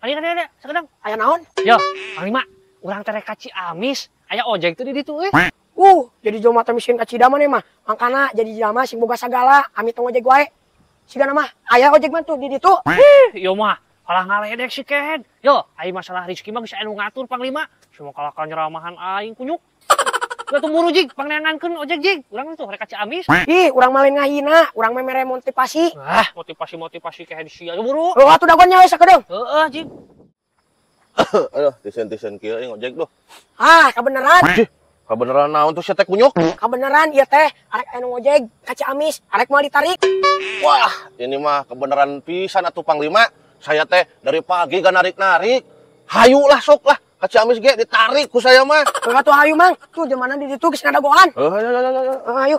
Aya sakedeng. Aya naon? Yo, Panglima, urang teh rek ka Ciamis. Aya ojek teh di ditu euy. Jadi jelema teh miskin ka Cidaman mah. Mangkana jadi jelema sing boga sagala, amit tong ojek wae. Sigana mah aya ojek mah tuh di ditu. Yo mah, kalah ngaledek si Kehed. Yo, ai masalah rezeki mah geus anu ngatur Panglima. Cuma kalah nyeramahan aing kunyuk. Gak tuh muru jig, pangnengankeun ojek jig. Urang tuh rek ka Ciamis. Ih, urang mah lain ngahina, urang mah mere motivasi. Motivasi Kehed sia yo buru. Atuh dagonnya we sakedeung. Heeh, jig. Aduh, tisen kieu ojek doh. Kebeneran. Kebeneran naon tuh sia teh kunyuk? Kebeneran ieu teh arek anu ojek ka Ciamis, arek moal ditarik. Wah, ini mah kebeneran pisan atuh Panglima. Saya teh dari pagi gak narik-narik. Hayu lah sok lah. Ka Ciamis ge ditarik ku saya mah. Atuh hayu Mang. Tuh jemana di ditu geus ngadagoan. Ayo.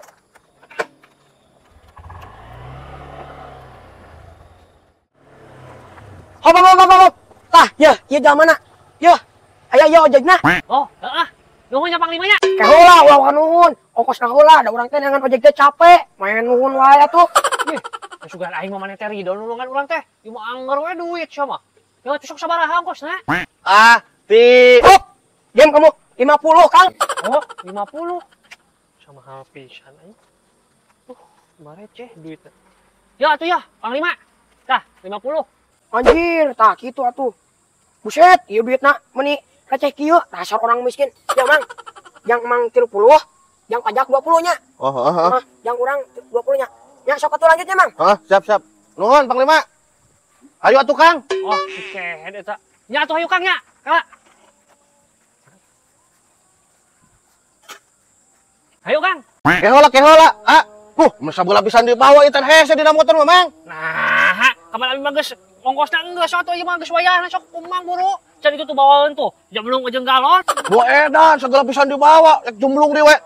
Hop. Tah, ieu jamana. Yeuh. Aya ieu ojekna. Oh, heeh. Nuhun nya Panglima nya. Kaheula ulah nuhun. Ongkosna heula, da urang teh nangan ojek teh capek. Main nuhun wae atuh. Sugan aing mah maneh teh ridho nulungan urang teh. Ieu mah anger we duit sia mah. Ya tusuk sabaraha ongkosna? Diam kamu. 50, Kang. Oh, 50. Sama hal pisan aing. Receh duitnya. Ya atuh ya, Panglima. Tah, 50. Anjir, tah kitu atuh. Buset, ieu duitna meuni receh kieu, dasar orang miskin. Ya, Mang. Yang Mang 30, yang pajak 20-nya. Yang urang 20-nya. Ya, sok atuh lanjutnya, Mang. Siap. Nuhun Panglima. Ayo atuh Kang. Oh, si Kehed eta. Nya atuh hayu Kang nya. Kala. Hayu Kang. Kehola. Masa bola pisan dibawa ieu teh hese dina motor mah, Mang. Nah, kamar abi mah geus ongkosna geus atuh ieu mah geus wayahna sok kumang buru. Can itu tuh bawaeun tuh, jemblung jeung galon. Bo edan segala pisan dibawa, rek jemblung di we.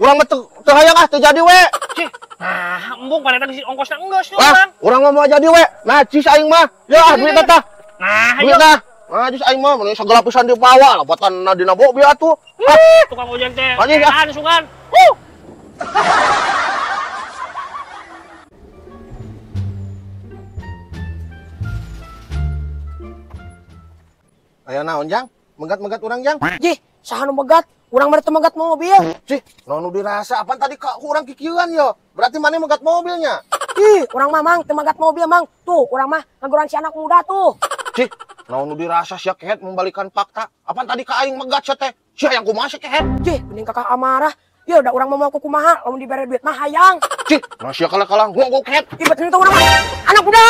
Urang mah teu hayang teu jadi we. Cih. Nah, embung pada geus ongkosna geus tuh urang. Urang mah mau jadi we. Nacis aing mah. Ya, duit teh. Nah, duit tah. Nacis aing mah mun segala pisan dibawa, labotan dina mobil atuh. Tukang ojek teh. Edan sugan. Aya naon, Jang? Megat-megat urang, Jang? Jih, saha nu megat? Urang mah teu megat mobil. Cih, naon nu dirasa? Apaan tadi ka urang kikieuan yo? Berarti maneh megat mobilnya. Ih, urang mah Mang teu megat mobil, Mang. Tuh, urang mah ngagoran si anak muda tuh. Cih, naon nu dirasa sia Kehed membalikan fakta? Apaan tadi ka aing megat sia teh? Sia yang kumaha sia Kehed? Jih, geuning kakak amarah. Ya udah urang mah mau kumaha, lamun dibere duit mah hayang. Cih, nah sia kalah ngomong Kehed. Ih, betul itu urang mah. Anak muda.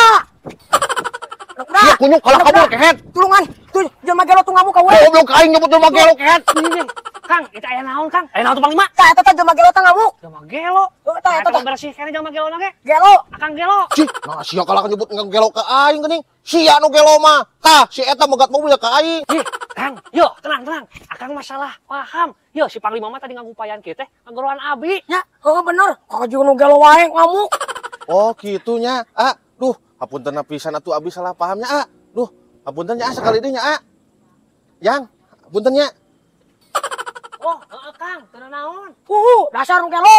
Anak muda. Sia kunyuk kalah kabur Kehed. Tulungan. Tuh, jelema gelo tunggu ka we. Goblok aing nyebut jelema gelo Kehed. Kang, itu aya naon Kang? Aya naon tuh Panglima? Tah eta teh jelema gelo teh ngamuk. Jelema gelo. Tah eta teh bersih kene jelema gelo ge. gelo. Akang gelo. Cih, nah sia kalah nyebut gelo ka aing geuning. Sia nu gelo mah. Tah, si eta megat mobil ka aing. Kang, yo tenang. Akang masalah paham. Yo si Panglima mah tadi ngagupayan kieu teh ngagoroan abi. Ya, bener. Kakak juga nu gelo wae ngamuk. Oh, kitunya. Duh, hapunten pisan atuh abi salah pahamnya, Duh, hapunten nya sakali deui nya, Yang, hapunten nya. Oh, Kang, teu naon. Dasar nu gelo.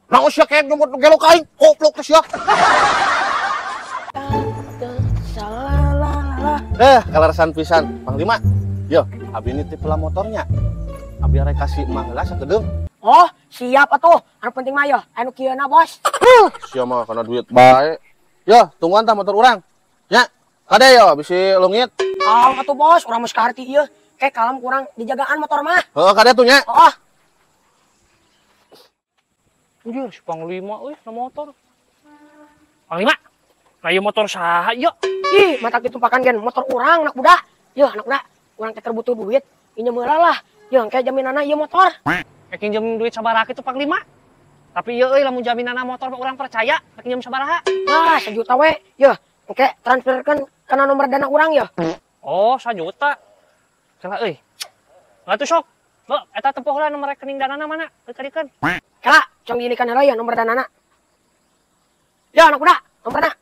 Naon sia Kehed nyebut gelo ka aing? Goblok teh sia. Kalarasan pisan, Panglima. Yo, abi ini tipe lah motornya. Abi rek kasih emang heula sakedeung. Oh, siap atuh. Anu penting mah yo, anu kieuna bos. Sia mah kana duit bae. Yo, tungguan tah motor urang. Nya, kade yo bisi leungit. Atuh bos, urang mah sakarti ieu. Kalem kurang dijagaan motor mah. Heeh, kade tuh nya. Anjir, si Panglima euy na motor. Panglima, ieu motor saha yo? Ih, mata kitu pakan gen motor urang anak budak. Yeuh, anak budak, urang teh butuh duit. Pinjem heula lah. Yeuh, engke jaminanna ieu motor. Pinjem duit sabaraha kitu Panglima? Tapi ieu euy lamun jaminanna motor urang percaya, pinjem sabaraha? 1 juta we. Yeuh, engke transferkeun kana nomor dana urang yeuh. Oh, 1 juta. Kela euy. Atuh sok. Bo, eta tempuh heula nomor rekening danana mana? Dikeurikeun. Kala, cong diinikan heula ya nomor danana. Ya, anak budak, nomor dana.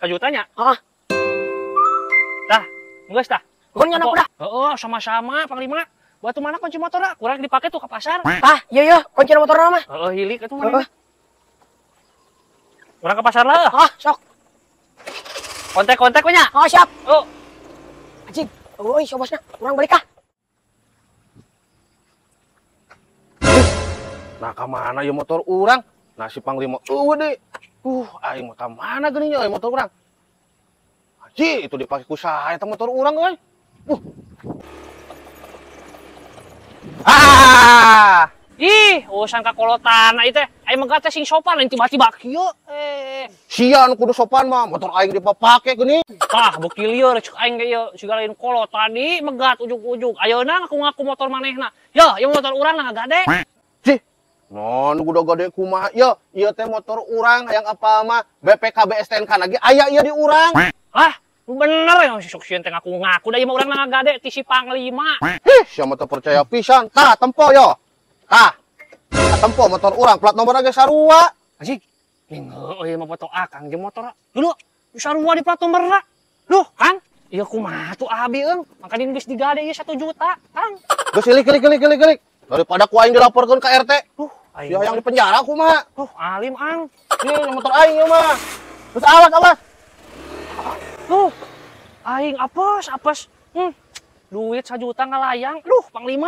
1 jutanya? Heeh. Dah, geus tah. Nuhun nya anak budak. Heeh, sama-sama Panglima. Batu mana kunci motorna? Kurang dipake tuh ke pasar. Tah, ieu kunci motorna mah. Heeh, hilik atuh mana. Urang ke pasar lah. Ah, sok. Kontak-kontak we nya. Oh, siap. Oh, Anjing. Euy, sobosna. Urang balik ah. Nah, kemana ya motor orang? Nah, si Panglima, deh. Aing mau mana geuning ya motor orang? Haji, itu dipakai ku saya motor orang, euy. ih, urusan kakolotan itu aing mah teh sing sopan lain tiba-tiba kieu. Sian kudu sopan mah, motor aing dipake geuning. Tah, bukti lieur cek aing ge ieu sigala lain kolot tadi megat ujug-ujug. Ayeuna ngaku-ngaku motor manehna. Ya, ieu motor urang nah gade. Cih, non kudu gede kumaha? Ya, ieu teh motor urang hayang apa mah BPKB STNK lagi aya ieu di urang. Ah, bener ya si Soksien teh ngaku-ngaku da ieu mah urang nah gade ti si Panglima. Sia mah teu percaya pisan. Tah, tempo yo. Tah, tempo motor urang plat nomor ge sarua. Anjing, ningeuh ieu mah foto akang jeung motor. Dulu sarua di plat nomorna. Duh, Kang, ieu kumaha tuh abi eung? Makanya geus digade ieu 1 juta, Kang. Geus ilik. Daripada ku aing dilaporkeun ka RT. Aing Ya yang di penjara kumaha? alim ang. Ieu motor aing ieu mah. Terus awas. Aing apes. Duit 1 juta ngalayang. Panglima,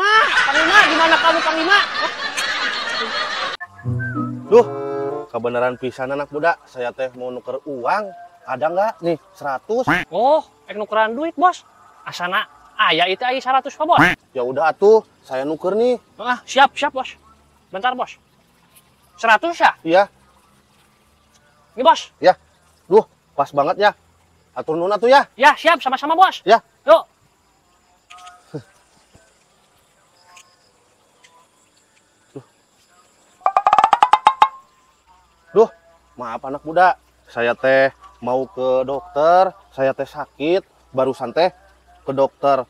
gimana kamu Panglima? Kebenaran pisan anak muda, saya teh mau nuker uang. Ada nggak? Nih, 100. Oh, nukeran duit, Bos. Asana aya itu aya 100 Pak, Bos. Ya udah atuh, saya nuker nih. Siap, Bos. Bentar, Bos. 100 ya? Iya. Nih, Bos. Ya. Pas banget ya. Atur nuna tuh ya. Ya, siap sama-sama, Bos. Ya. Yuk. Maaf anak muda, saya teh mau ke dokter, saya teh sakit, barusan teh ke dokter,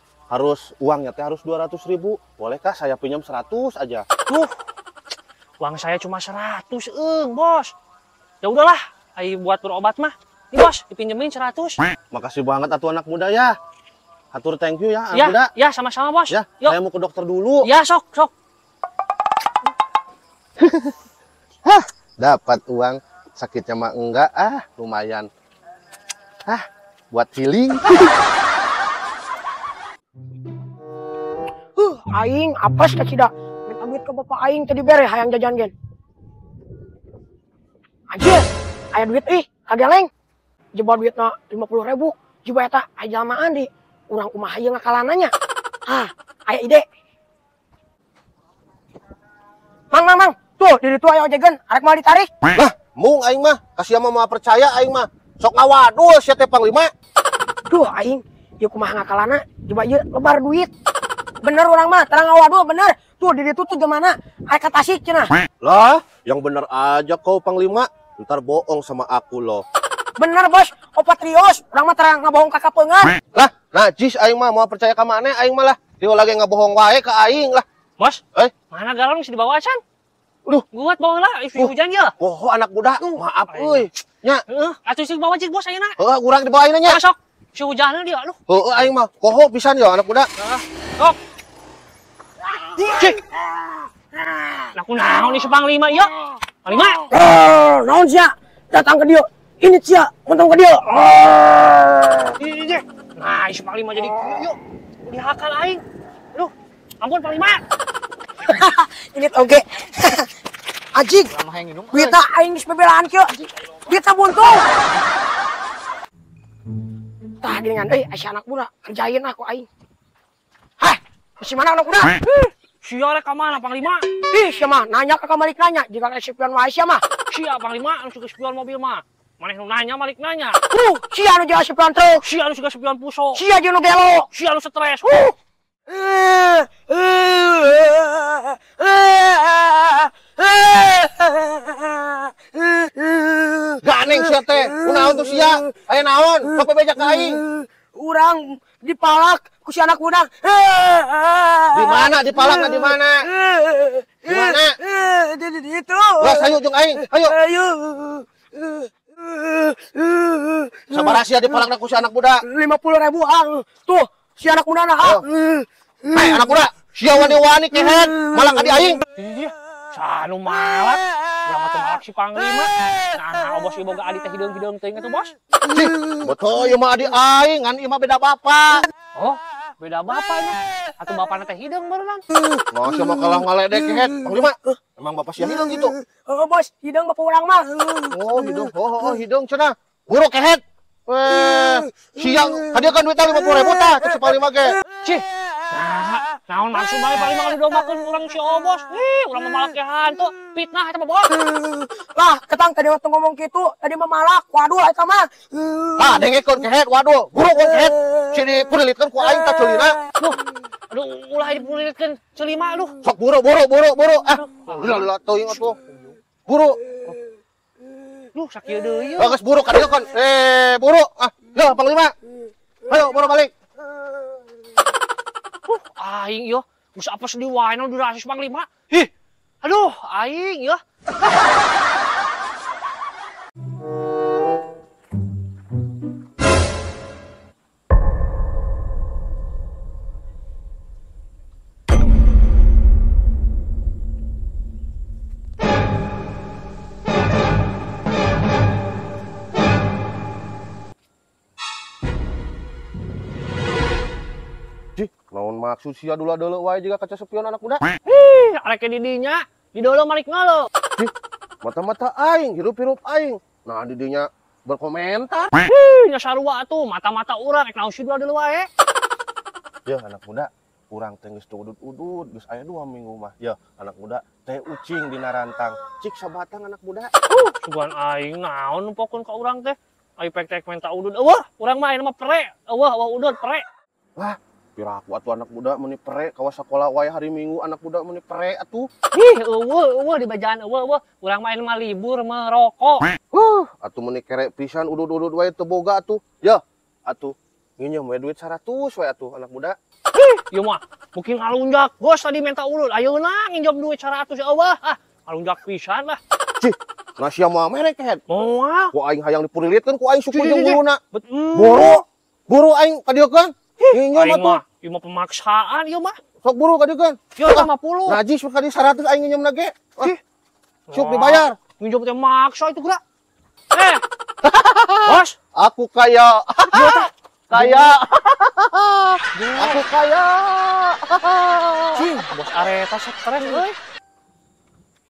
uangnya teh harus 200.000. Bolehkah saya pinjam 100 aja? Uang saya cuma 100, Bos. Ya udahlah, ayo buat berobat mah. Nih, Bos, dipinjemin 100. Makasih banget atuh anak muda ya. Atur thank you ya anak Ya, muda. ya sama-sama, Bos. Ya, Yuk. saya mau ke dokter dulu. Ya, sok. Dapat uang, sakitnya mah enggak, lumayan. Buat healing. Aing apes ka cida. Minta duit ke bapak aing tadi bere hayang jajan gen. Anjir, aya duit kageleng. Jebol duitna 50.000. Jiba eta aya jalmaan di urang kumaha ieu ngakalananya. Aya ide. Mang. Tuh, di ditu aya ojegan, arek mau ditarik. Lah, mung aing mah, kasih mah percaya aing mah. Sok ngawadul sia teh Panglima. Duh, aing, ieu kumaha ngakalana? Coba ieu lebar duit. Bener urang mah, terang ngawadul bener. Tuh, di ditu tuh gimana? Arek ka Tasik cenah. Lah, yang bener aja kau Panglima. Ntar bohong sama aku loh. Bener, Bos. Opatrios, urang mah terang ngabohong ka kapeungan. Lah, najis aing mah mau percaya ka maneh aing mah lah. Dia lagi ngabohong wae ka aing lah. Bos, mana galon bisa dibawa can? Guat bawa lah, hujan ya. Anak muda, maaf euy. Nya, atuh sih bawa cik Bos ayeuna. urang dibawain nya. Masuk. Si hujanna dia, Aing mah koho pisan ya anak muda. Sok. Cik. Naku naon nih si Panglima ieu? Panglima. Naon sia? Datang ke dia. Ini sia, untung ke dia. Nah, si Panglima jadi yuk. Dihakal aing. Aduh, ampun Panglima. Ini oke. Anjing. Duitna aing geus bebelaan kieu. Duitna buntung. Tah geuningan si anak muda, kerjain aku aing. Masih mana anak muda? Sia rek ka mana Panglima? Sia mah nanya ke kamalik nanya, jika spion wae sia mah. Sia Panglima anu suka spion mobil mah. Maneh nu nanya malik nanya. Sia anu jaga spion truk. Sia anu suka spion puso. Sia jeung nu gelo. Sia anu stres. Ganeng sia teh. Kunaon tuh sia? Aya naon? Sok bebeja ka aing. Urang dipalak ku si anak muda. Di mana dipalakna di mana? Di mana? Di itu. Wah, sayu jeung aing. Ayo. Sabaraha sia dipalakna ku si anak muda? 50.000 tuh si anak muda nah. Anak muda, sia wani-wani kehead, malah ka di aing. Sanu malak. Urang mah teu malak si Panglima. Nah, bos ieu boga adi teh hideung-hideung teuing atuh, Bos. Betul, ieu mah adik aing, ngan ieu mah beda bapak. Oh, beda bapak ini. Atau bapakna teh hideung beneran. Nah, siapa kalah ngaledek kehet. Panglima, emang bapak sia hideung gitu? Bos, hidung bapak urang mah. Oh, hidung. Oh, hidung cenah. Buruk kehet. Siang, hadiahkan duit 50.000 tah, cek si Panglima ge. Cih. Nah, naon maksud bae Panglima kali dombakeun urang si Obos. Urang mah malak ke hantu. Fitnah eta mah, Bos. Lah, ketang tadi waktu ngomong gitu, tadi mah malak. Waduh, eta mah. Ah, dengekeun kehet, waduh. Buruk kun kehet. Sini pulilitkeun ku aing tah ceulina. Aduh, ulah dipulitkeun celima aduh. Sok buru. Lila teuing atuh. Buru. Duh, sakieu deui. Bagus buru ka dieu kon. Buru. Ah, ya Panglima. Ayo, buru balik. Aing yo, geus apes di wae nu dirasis Panglima. Hih. Aduh, aing yo. Naon maksud sia dulu wae juga kaca sepion anak muda. Arek di dinya, di dolo malik ngalo. Mata-mata aing, hirup-hirup aing. Nah, di dinya berkomentar. Nya sarua atuh, mata-mata urang rek naon si dulu wae. Ya, anak muda, urang teh geus teu udud-udud, geus aya 2 minggu mah. Ya, anak muda, teh ucing dina rantang. Cik sabatang anak muda. Sugan aing naon numpokeun ka urang teh. Ai pek-tek menta udud. Eueuh, urang mah aya mah pre. Eueuh udud pre. Wah, piraku atuh anak muda meuni pere kawa sakola wae hari Minggu anak muda meuni pere atuh. Eueuh di bajaan eueuh. Urang mah mah libur merokok. Atuh meuni kere pisan udud-udud wae teu boga atuh. Ya, atuh nginjem we duit 100 wae atuh anak muda. Ieu mah mungkin ngalunjak. Bos tadi minta udud. Ayeuna nginjem duit 100 eueuh. Ngalunjak pisan lah. Cih, nah sia moal merek kehet. Moal. Ku aing hayang dipulilitkeun ku aing suku jeung Cih. guruna. Buru aing ka dieu kan? Nginjem Aing atuh. mah ieu mah pemaksaan ieu mah. Sok buru ka dieu kan? Ieu 50. Najis ka dieu 100 aing nginjemna ge. Cih. Syuk dibayar. Nginjem teh maksa itu geura. Bos, Aku kaya. Kaya. Aku kaya. cing, bos areta stres euy.